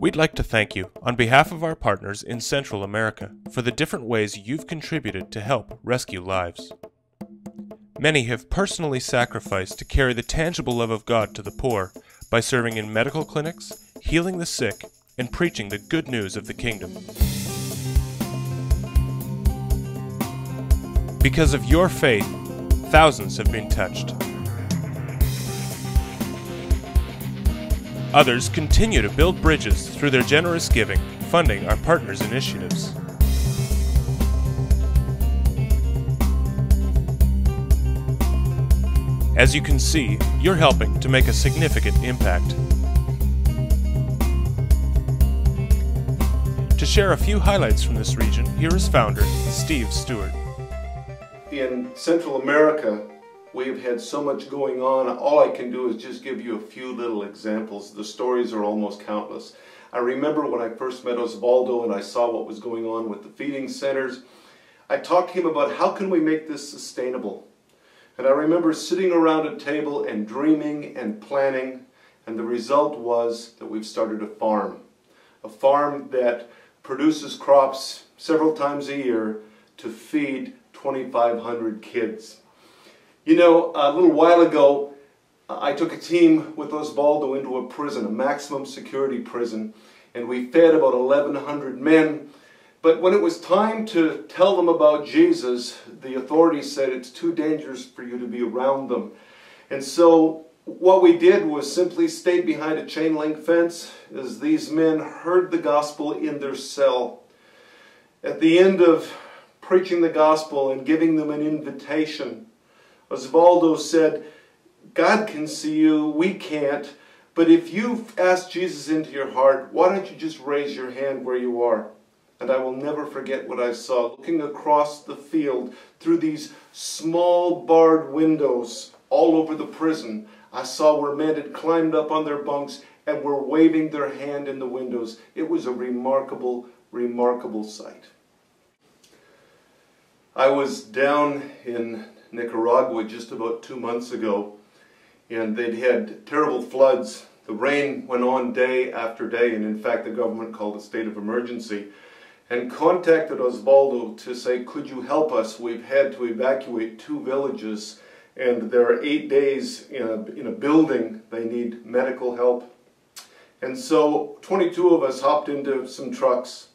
We'd like to thank you, on behalf of our partners in Central America, for the different ways you've contributed to help rescue lives. Many have personally sacrificed to carry the tangible love of God to the poor by serving in medical clinics, healing the sick, and preaching the good news of the kingdom. Because of your faith, thousands have been touched. Others continue to build bridges through their generous giving, funding our partners' initiatives. As you can see, you're helping to make a significant impact. To share a few highlights from this region, here is founder Steve Stewart. In Central America, we've had so much going on. All I can do is just give you a few little examples. The stories are almost countless. I remember when I first met Osvaldo and I saw what was going on with the feeding centers. I talked to him about how can we make this sustainable. And I remember sitting around a table and dreaming and planning, and the result was that we've started a farm that produces crops several times a year to feed 2,500 kids. You know, a little while ago, I took a team with Osvaldo into a prison, a maximum security prison, and we fed about 1,100 men. But when it was time to tell them about Jesus, the authorities said it's too dangerous for you to be around them. And so what we did was simply stayed behind a chain link fence as these men heard the gospel in their cell. At the end of preaching the gospel and giving them an invitation, Osvaldo said, God can see you, we can't, but if you've asked Jesus into your heart, why don't you just raise your hand where you are? And I will never forget what I saw. Looking across the field through these small barred windows all over the prison, I saw where men had climbed up on their bunks and were waving their hand in the windows. It was a remarkable, remarkable sight. I was down in Nicaragua just about 2 months ago, and they'd had terrible floods. The rain went on day after day, and in fact the government called a state of emergency and contacted Osvaldo to say, could you help us? We've had to evacuate 2 villages, and there are 8 days in a building. They need medical help. And so 22 of us hopped into some trucks,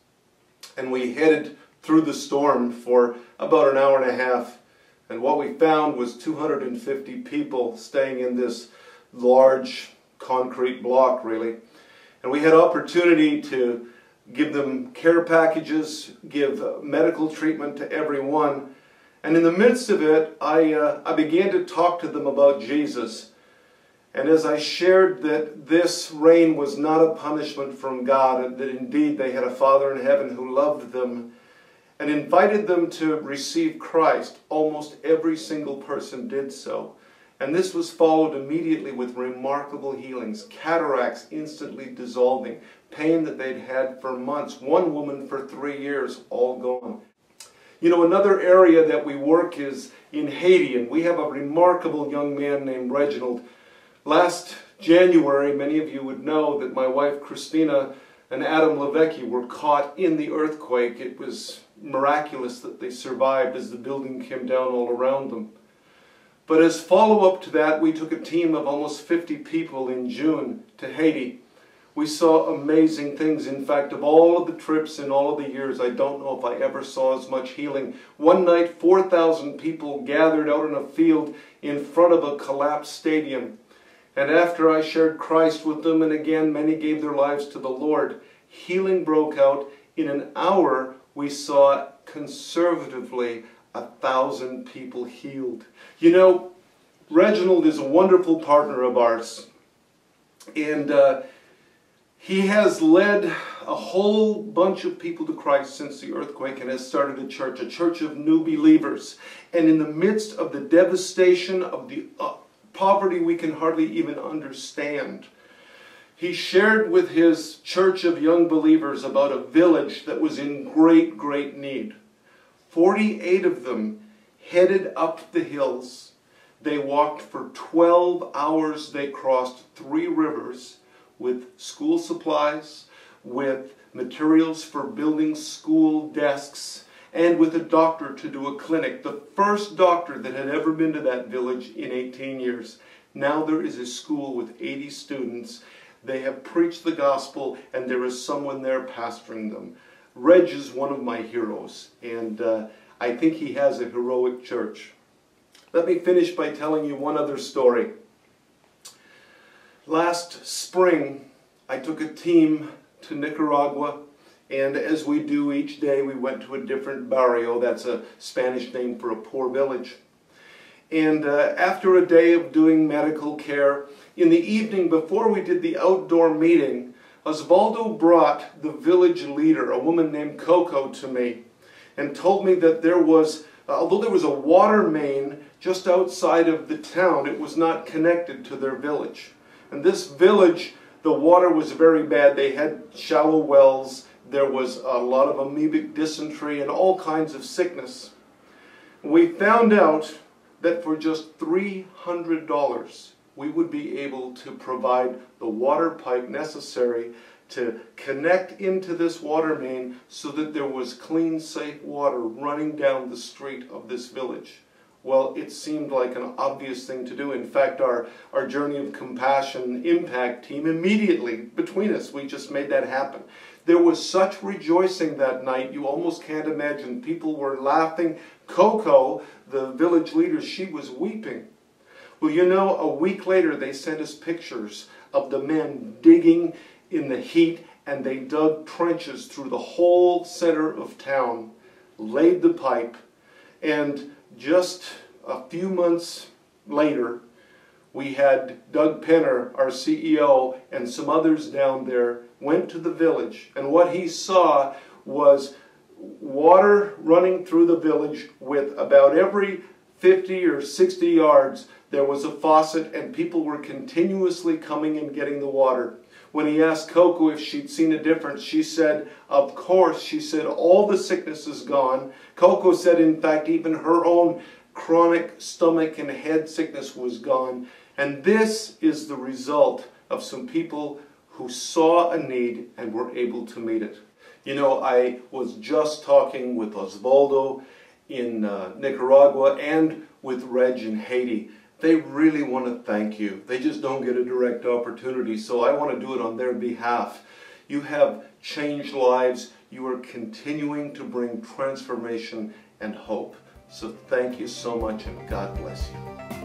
and we headed through the storm for about an hour and a half. And what we found was 250 people staying in this large concrete block, really. And we had opportunity to give them care packages, give medical treatment to everyone. And in the midst of it, I began to talk to them about Jesus. And as I shared that this rain was not a punishment from God, and that indeed they had a Father in heaven who loved them, and invited them to receive Christ, almost every single person did so. And this was followed immediately with remarkable healings, cataracts instantly dissolving, pain that they'd had for months, one woman for 3 years, all gone. You know, another area that we work is in Haiti, and we have a remarkable young man named Reginald. Last January, many of you would know that my wife Christina and Adam Levecki were caught in the earthquake. It was miraculous that they survived as the building came down all around them. But as follow-up to that, we took a team of almost 50 people in June to Haiti. We saw amazing things. In fact, of all of the trips in all of the years, I don't know if I ever saw as much healing. One night, 4,000 people gathered out in a field in front of a collapsed stadium. And after I shared Christ with them, and again, many gave their lives to the Lord, healing broke out. In an hour, we saw conservatively 1,000 people healed. You know, Reginald is a wonderful partner of ours. And he has led a whole bunch of people to Christ since the earthquake and has started a church of new believers. And in the midst of the devastation of the poverty we can hardly even understand, he shared with his church of young believers about a village that was in great, great need. 48 of them headed up the hills. They walked for 12 hours. They crossed 3 rivers with school supplies, with materials for building school desks, and with a doctor to do a clinic. The first doctor that had ever been to that village in 18 years. Now there is a school with 80 students. They have preached the gospel, and there is someone there pastoring them. Reg is one of my heroes, and I think he has a heroic church. Let me finish by telling you one other story. Last spring, I took a team to Nicaragua, and as we do each day, we went to a different barrio. That's a Spanish name for a poor village. And after a day of doing medical care, in the evening before we did the outdoor meeting, Osvaldo brought the village leader, a woman named Coco, to me and told me that there was, although there was a water main just outside of the town, it was not connected to their village. And this village, the water was very bad. They had shallow wells. There was a lot of amoebic dysentery and all kinds of sickness. We found out that for just $300, we would be able to provide the water pipe necessary to connect into this water main so that there was clean, safe water running down the street of this village. Well, it seemed like an obvious thing to do. In fact, our Journey of Compassion impact team, immediately between us, we just made that happen. There was such rejoicing that night, you almost can't imagine. People were laughing. Coco, the village leader, she was weeping. Well, you know, a week later they sent us pictures of the men digging in the heat, and they dug trenches through the whole center of town, laid the pipe, and just a few months later, we had Doug Penner, our CEO, and some others down there, went to the village, and what he saw was water running through the village with about every 50 or 60 yards there was a faucet, and people were continuously coming and getting the water. When he asked Coco if she'd seen a difference, she said, of course. She said, all the sickness is gone. Coco said, in fact, even her own chronic stomach and head sickness was gone. And this is the result of some people who saw a need and were able to meet it. You know, I was just talking with Osvaldo in Nicaragua and with Reg in Haiti. They really want to thank you. They just don't get a direct opportunity, so I want to do it on their behalf. You have changed lives. You are continuing to bring transformation and hope. So thank you so much, and God bless you.